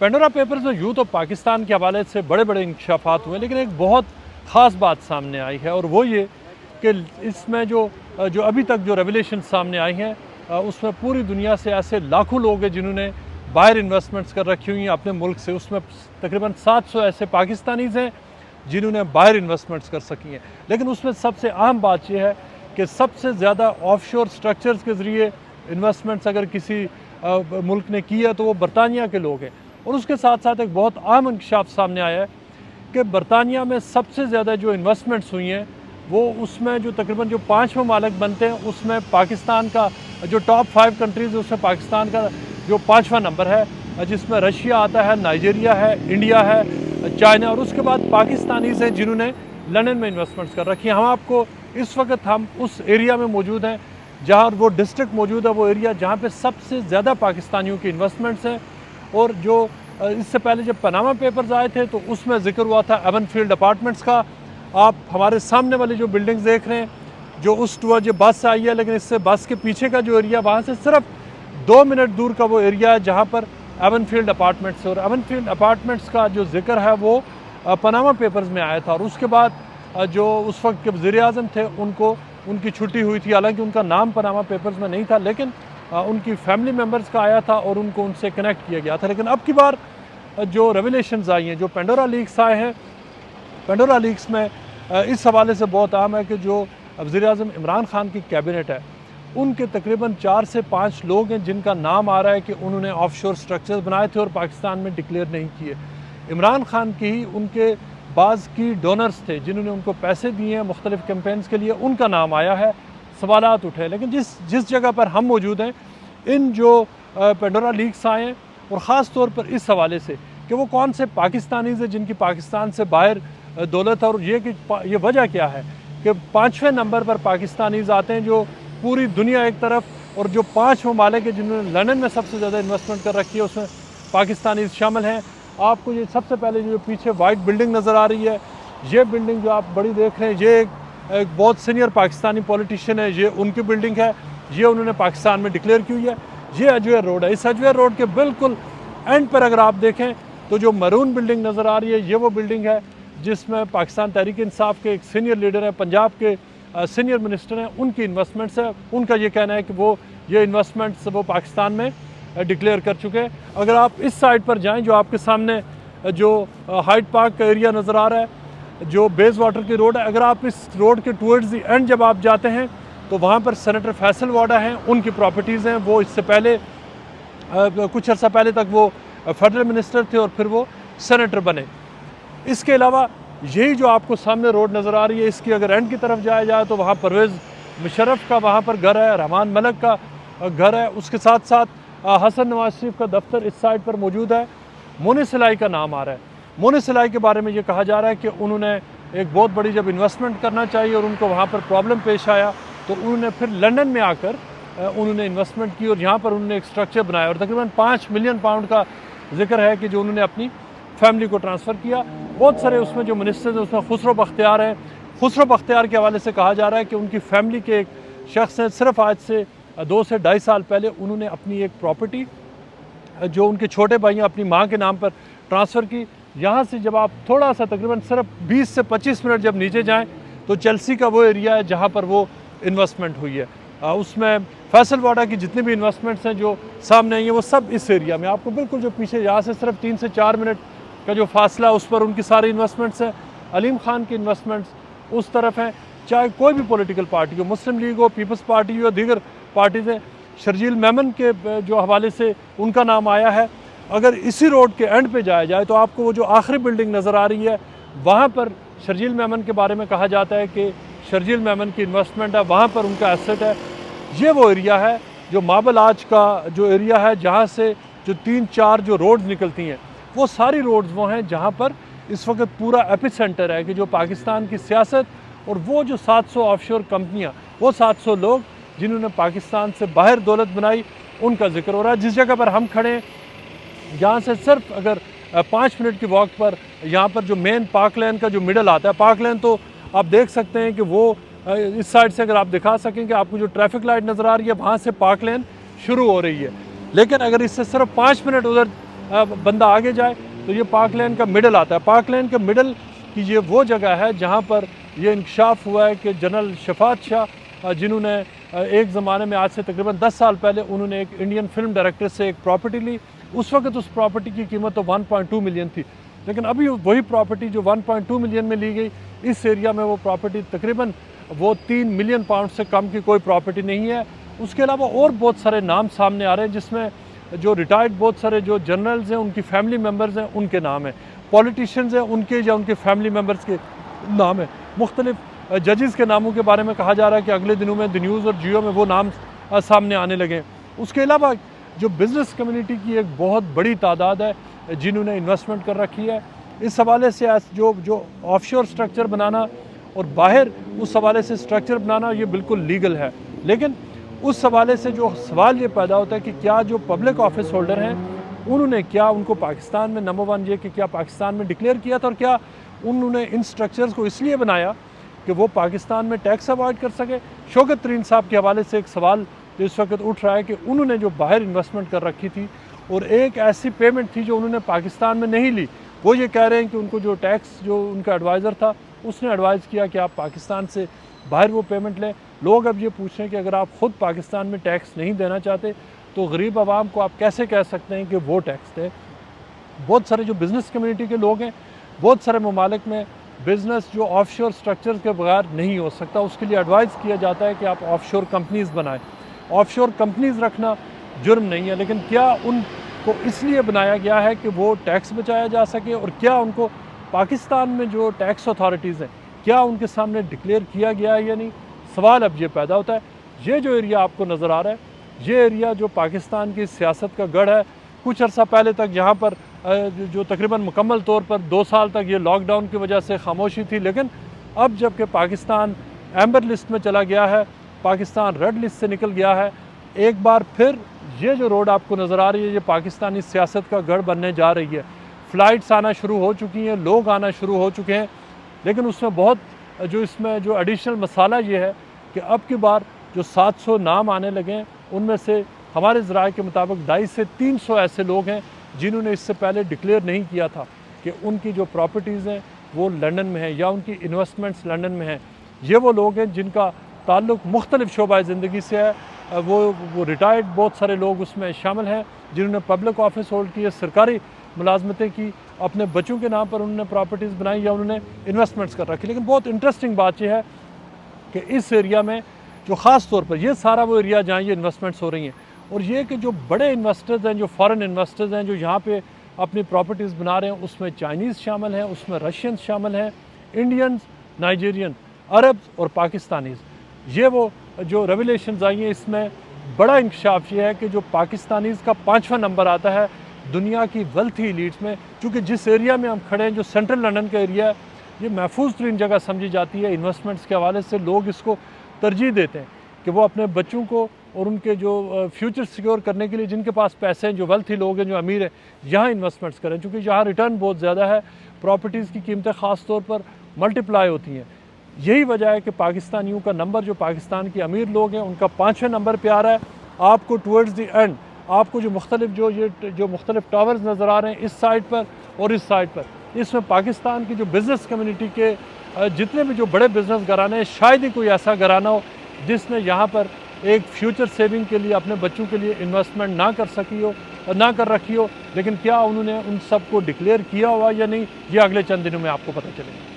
Pandora papers में यूँ तो पाकिस्तान के हवाले से बड़े बड़े इंकशाफात हुए, लेकिन एक बहुत ख़ास बात सामने आई है, और वो ये कि इसमें जो अभी तक जो रेवलेशन सामने आई हैं, उसमें पूरी दुनिया से ऐसे लाखों लोग हैं जिन्होंने बाहर इन्वेस्टमेंट्स कर रखी हुई हैं अपने मुल्क से। उसमें तकरीबन 700 ऐसे पाकिस्तानीज़ हैं जिन्होंने बाहर इन्वेस्टमेंट्स कर सकी हैं। लेकिन उसमें सबसे अहम बात यह है कि सबसे ज़्यादा ऑफशोर स्ट्रक्चर्स के ज़रिए इन्वेस्टमेंट्स अगर किसी मुल्क ने की है तो वो बरतानिया के लोग हैं। और उसके साथ साथ एक बहुत अहम इंकशाफ सामने आया है कि बरतानिया में सबसे ज़्यादा जो इन्वेस्टमेंट्स हुई हैं वो उसमें जो तकरीबन जो 5 ममालिक बनते हैं उसमें पाकिस्तान का जो टॉप 5 कंट्रीज़ है उसमें पाकिस्तान का जो 5वां नंबर है, जिसमें रशिया आता है, नाइजीरिया है, इंडिया है, चाइना, और उसके बाद पाकिस्तानीज़ हैं जिन्होंने लंदन में इन्वेस्टमेंट्स कर रखी हैं। इस वक्त हम उस एरिया में मौजूद हैं जहाँ वो डिस्ट्रिक्ट मौजूद है, वो एरिया जहाँ पे सबसे ज़्यादा पाकिस्तानियों की इन्वेस्टमेंट्स हैं। और जो इससे पहले जब पनामा पेपर्स आए थे तो उसमें ज़िक्र हुआ था एवनफील्ड अपार्टमेंट्स का। आप हमारे सामने वाली जो बिल्डिंग्स देख रहे हैं, जो उस टूर बस आई है, लेकिन इससे बस के पीछे का जो एरिया वहाँ से सिर्फ 2 मिनट दूर का वो एरिया है जहाँ पर एवनफील्ड अपार्टमेंट्स है। और एवनफील्ड अपार्टमेंट्स का जो जिक्र है वो पनामा पेपर्स में आया था। और उसके बाद जो उस वक्त के वज़ीर-ए-आज़म थे उनकी छुट्टी हुई थी, हालांकि उनका नाम पनामा पेपर्स में नहीं था, लेकिन उनकी फैमिली मेम्बर्स का आया था और उनको उनसे कनेक्ट किया गया था। लेकिन अब की बार जो रेवलेशंस आई हैं, जो पेंडोरा लीक्स आए हैं, पेंडोरा लीक्स में इस हवाले से बहुत अहम है कि जो वज़ीर-ए-आज़म इमरान खान की कैबिनेट है उनके तकरीबन 4 से 5 लोग हैं जिनका नाम आ रहा है कि उन्होंने ऑफशोर स्ट्रक्चर्स बनाए थे और पाकिस्तान में डिक्लेयर नहीं किए। इमरान खान की ही उनके बाज़ की डोनर्स थे जिन्होंने उनको पैसे दिए हैं मुख्तलिफ़ कैंपेन्स के लिए, उनका नाम आया है, सवालात उठे। लेकिन जिस जगह पर हम मौजूद हैं, इन जो पेंडोरा लीक्स आए हैं, और ख़ास तौर पर इस हवाले से कि वो कौन से पाकिस्तानीज़ हैं जिनकी पाकिस्तान से बाहर दौलत है, और ये वजह क्या है कि 5वें नंबर पर पाकिस्तानीज़ आते हैं, जो पूरी दुनिया एक तरफ, और जो 5 ममालिक हैं जिन्होंने लंदन में सबसे ज़्यादा इन्वेस्टमेंट कर रखी है उसमें पाकिस्तानीज़ शामिल हैं। आपको ये सबसे पहले जो पीछे वाइट बिल्डिंग नज़र आ रही है, ये बिल्डिंग जो आप बड़ी देख रहे हैं, ये एक बहुत सीनियर पाकिस्तानी पॉलिटिशियन है, ये उनकी बिल्डिंग है, ये उन्होंने पाकिस्तान में डिक्लेयर की हुई है। ये अजवेर रोड है। इस अजवेर रोड के बिल्कुल एंड पर अगर आप देखें तो जो मरून बिल्डिंग नज़र आ रही है, ये वो बिल्डिंग है जिसमें पाकिस्तान तहरीक इंसाफ के एक सीनियर लीडर हैं, पंजाब के सीनियर मिनिस्टर हैं, उनकी इन्वेस्टमेंट्स है। उनका ये कहना है कि वो ये इन्वेस्टमेंट्स वो पाकिस्तान में डिक्लेयर कर चुके हैं। अगर आप इस साइड पर जाएं, जो आपके सामने जो हाइड पार्क का एरिया नज़र आ रहा है, जो बेस वाटर की रोड है, अगर आप इस रोड के टूवर्ड्स दी एंड जब आप जाते हैं तो वहाँ पर सेनेटर फैसल वाडा हैं, उनकी प्रॉपर्टीज़ हैं। वो इससे पहले कुछ अर्सा पहले तक वो फेडरल मिनिस्टर थे और फिर वो सेनेटर बने। इसके अलावा यही जो आपको सामने रोड नज़र आ रही है, इसकी अगर एंड की तरफ जाया जाए तो वहाँ परवेज़ मुशर्रफ का वहाँ पर घर है, रहमान मलिक का घर है, उसके साथ साथ हसन नवाज शरीफ का दफ्तर इस साइड पर मौजूद है। मोनी सिलाई का नाम आ रहा है। मोनी सिलाई के बारे में ये कहा जा रहा है कि उन्होंने एक बहुत बड़ी जब इन्वेस्टमेंट करना चाहिए और उनको वहाँ पर प्रॉब्लम पेश आया तो उन्होंने फिर लंदन में आकर उन्होंने इन्वेस्टमेंट की और यहाँ पर उन्होंने एक स्ट्रक्चर बनाया, और तकरीबन 5 मिलियन पाउंड का जिक्र है कि जो उन्होंने अपनी फैमिली को ट्रांसफ़र किया। बहुत सारे उसमें जो मिनिस्टर्स हैं उसमें खुसरो बख्तियार हैं। खुसरो बख्तियार के हवाले से कहा जा रहा है कि उनकी फैमिली के एक शख्स हैं, सिर्फ आज से 2 से 2.5 साल पहले उन्होंने अपनी एक प्रॉपर्टी जो उनके छोटे भाई हैं अपनी माँ के नाम पर ट्रांसफ़र की। यहाँ से जब आप थोड़ा सा तकरीबन सिर्फ 20 से 25 मिनट जब नीचे जाएँ तो चेल्सी का वो एरिया है जहाँ पर वो इन्वेस्टमेंट हुई है। उसमें फैसल वाडा की जितनी भी इन्वेस्टमेंट्स हैं जो सामने आई हैं वो सब इस एरिया में, आपको बिल्कुल जो पीछे यहाँ से सिर्फ 3 से 4 मिनट का जो फासला है उस पर उनकी सारी इन्वेस्टमेंट्स हैं। अलीम खान की इन्वेस्टमेंट्स उस तरफ हैं। चाहे कोई भी पॉलिटिकल पार्टी हो, मुस्लिम लीग हो, पीपल्स पार्टी हो, दीगर पार्टीज़ हैं, शर्जील मेमन के जो हवाले से उनका नाम आया है। अगर इसी रोड के एंड पे जाया जाए तो आपको वो जो आखिरी बिल्डिंग नज़र आ रही है वहाँ पर शर्जील मेमन के बारे में कहा जाता है कि शर्जील मेमन की इन्वेस्टमेंट है, वहाँ पर उनका एसेट है। ये वो एरिया है जो माबल आज का जो एरिया है जहाँ से जो 3-4 जो रोड्स निकलती हैं वो सारी रोड्स वो हैं जहाँ पर इस वक्त पूरा एपिसेंटर है कि जो पाकिस्तान की सियासत और वो जो 700 ऑफशोर कंपनियाँ, वो 700 लोग जिन्होंने पाकिस्तान से बाहर दौलत बनाई, उनका जिक्र हो रहा है। जिस जगह पर हम खड़े हैं यहाँ से सिर्फ अगर 5 मिनट की वॉक पर यहाँ पर जो मेन पार्क लेन का जो मिडल आता है, पार्क लेन तो आप देख सकते हैं कि वो इस साइड से अगर आप दिखा सकें कि आपको जो ट्रैफिक लाइट नज़र आ रही है वहाँ से पार्क लेन शुरू हो रही है। लेकिन अगर इससे सिर्फ 5 मिनट उधर بندہ آگے جائے تو یہ پاک لین کا مڈل آتا ہے. پاک لین کا مڈل کی یہ وہ جگہ ہے جہاں پر یہ انکشاف ہوا ہے کہ جنرل شفاعت شاہ جنہوں نے ایک زمانے میں آج سے تقریباً 10 سال پہلے انہوں نے ایک انڈین فلم ڈائریکٹر سے ایک پراپرٹی لی. اس وقت اس پراپرٹی کی قیمت تو 1.2 ملین تھی, لیکن ابھی وہی پراپرٹی جو 1.2 ملین میں لی گئی, اس ایریا میں وہ پراپرٹی تقریباً وہ 3 ملین پاؤنڈ سے کم کی کوئی پراپرٹی نہیں ہے. اس کے علاوہ اور بہت سارے نام سامنے آ رہے ہیں جس میں جو ریٹائرڈ بہت سارے جو جنرلز ہیں ان کی فیملی ممبرز ہیں ان کے نام ہیں, پولیٹیشینز ہیں ان کے یا ان کے فیملی ممبرز کے نام ہیں, مختلف ججز کے ناموں کے بارے میں کہا جا رہا ہے کہ اگلے دنوں میں دی نیوز اور جیو میں وہ نام سامنے آنے لگے. اس کے علاوہ جو بزنس کمیونٹی کی ایک بہت بڑی تعداد ہے جنہوں نے انویسٹمنٹ کر رکھی ہے, اس حوالے سے جو آف شور سٹرکچر بنانا اور باہر اس حوالے سے سٹرکچر بنانا یہ بالکل لیگل ہے. لیکن اس حوالے سے جو سوال یہ پیدا ہوتا ہے کہ کیا جو پبلک آفس ہولڈر ہیں انہوں نے کیا ان کو پاکستان میں نمبر 1 یہ کہ کیا پاکستان میں ڈکلیئر کیا تھا, اور کیا انہوں نے ان سٹرکچرز کو اس لیے بنایا کہ وہ پاکستان میں ٹیکس اوائڈ کر سکے. شوکت ترین صاحب کے حوالے سے ایک سوال جو اس وقت اٹھ رہا ہے کہ انہوں نے جو باہر انویسٹمنٹ کر رکھی تھی اور ایک ایسی پیمنٹ تھی جو انہوں نے پاکستان میں نہیں لی, وہ یہ کہہ رہے ہیں کہ ان کو جو ٹیکس جو ان کا ایڈوائزر تھا اس نے ایڈوائز کیا کہ آپ پاکستان سے باہر وہ پیمنٹ لیں. لوگ اب یہ پوچھ رہے ہیں کہ اگر آپ خود پاکستان میں ٹیکس نہیں دینا چاہتے تو غریب عوام کو آپ کیسے کہہ سکتے ہیں کہ وہ ٹیکس دیں. بہت سارے جو بزنس کمیونٹی کے لوگ ہیں, بہت سارے ممالک میں بزنس جو آف شور سٹرکچر کے بغیر نہیں ہو سکتا, اس کے لیے ایڈوائز کیا جاتا ہے کہ آپ آف شور کمپنیز بنائیں. آف شور کمپنیز رکھنا جرم نہیں ہے, لیکن کیا ان کو اس لیے بنایا گیا ہے کہ وہ ٹیکس بچایا جا سکے, اور کیا ان کو پاکستان میں جو ٹیکس اتھارٹیز ہیں کیا ان کے سامنے ڈکلیئر کیا گیا ہے یا نہیں. سوال اب یہ پیدا ہوتا ہے. یہ جو ایریا آپ کو نظر آ رہا ہے یہ ایریا جو پاکستان کی سیاست کا گڑھ ہے, کچھ عرصہ پہلے تک یہاں پر جو تقریباً مکمل طور پر 2 سال تک یہ لاک ڈاؤن کی وجہ سے خاموشی تھی, لیکن اب جب کہ پاکستان ایمبر لسٹ میں چلا گیا ہے, پاکستان ریڈ لسٹ سے نکل گیا ہے, ایک بار پھر یہ جو روڈ آپ کو نظر آ رہی ہے یہ پاکستانی سیاست کا گڑھ بننے جا رہی ہے. فلائٹس آنا شروع ہو چکی ہیں, لوگ آنا شروع ہو چکے ہیں, لیکن اس میں بہت اس میں جو ایڈیشنل مسئلہ یہ ہے کہ اب کی بار جو 700 نام آنے لگے ہیں ان میں سے ہمارے ذرائع کے مطابق 250 سے 300 ایسے لوگ ہیں جنہوں نے اس سے پہلے ڈکلیئر نہیں کیا تھا کہ ان کی جو پراپرٹیز ہیں وہ لنڈن میں ہیں یا ان کی انویسٹمنٹس لنڈن میں ہیں. یہ وہ لوگ ہیں جن کا تعلق مختلف شعبۂ زندگی سے ہے, وہ ریٹائرڈ بہت سارے لوگ اس میں شامل ہیں جنہوں نے پبلک آفس ہولڈ کی ہے, سرکاری ملازمتیں کی, اپنے بچوں کے نام پر انہوں نے پراپرٹیز بنائی یا انہوں نے انویسٹمنٹس کر رکھی. لیکن بہت انٹرسٹنگ بات یہ ہے کہ اس ایریا میں جو خاص طور پر یہ سارا وہ ایریا جہاں یہ انویسٹمنٹس ہو رہی ہیں, اور یہ کہ جو بڑے انویسٹرز ہیں جو فارن انویسٹرز ہیں جو یہاں پہ اپنی پراپرٹیز بنا رہے ہیں, اس میں چائنیز شامل ہیں, اس میں رشینز شامل ہیں, انڈینز, نائجیرین, عربز اور پاکستانیز. یہ وہ جو ریولیشنز آئی ہیں اس میں بڑا انکشاف یہ ہے کہ جو پاکستانیز کا 5واں نمبر آتا ہے دنیا کی ویلتھی ایلیٹس میں. چونکہ جس ایریا میں ہم کھڑے ہیں جو سینٹرل لنڈن کا ایریا ہے یہ محفوظ ترین جگہ سمجھی جاتی ہے انویسٹمنٹس کے حوالے سے. لوگ اس کو ترجیح دیتے ہیں کہ وہ اپنے بچوں کو اور ان کے جو فیوچر سیکیور کرنے کے لیے جن کے پاس پیسے ہیں, جو ویلتھی لوگ ہیں, جو امیر ہیں, یہاں انویسٹمنٹس کریں چونکہ یہاں ریٹرن بہت زیادہ ہے, پراپرٹیز کی قیمتیں خاص طور پر ملٹیپلائی ہوتی ہیں. یہی وجہ ہے کہ پاکستانیوں کا نمبر جو پاکستان کے امیر لوگ ہیں ان کا 5ویں نمبر پہ آ رہا ہے. آپ کو ٹورڈز دی اینڈ آپ کو جو مختلف ٹاورز نظر آ رہے ہیں اس سائڈ پر اور اس سائڈ پر, اس میں پاکستان کی جو بزنس کمیونٹی کے جتنے بھی جو بڑے بزنس گھرانے ہیں شاید ہی کوئی ایسا گھرانہ ہو جس نے یہاں پر ایک فیوچر سیونگ کے لیے اپنے بچوں کے لیے انویسٹمنٹ نہ کر سکی ہو اور نہ کر رکھی ہو. لیکن کیا انہوں نے ان سب کو ڈکلیئر کیا ہوا یا نہیں یہ اگلے چند دنوں میں آپ کو پتہ چلے گا.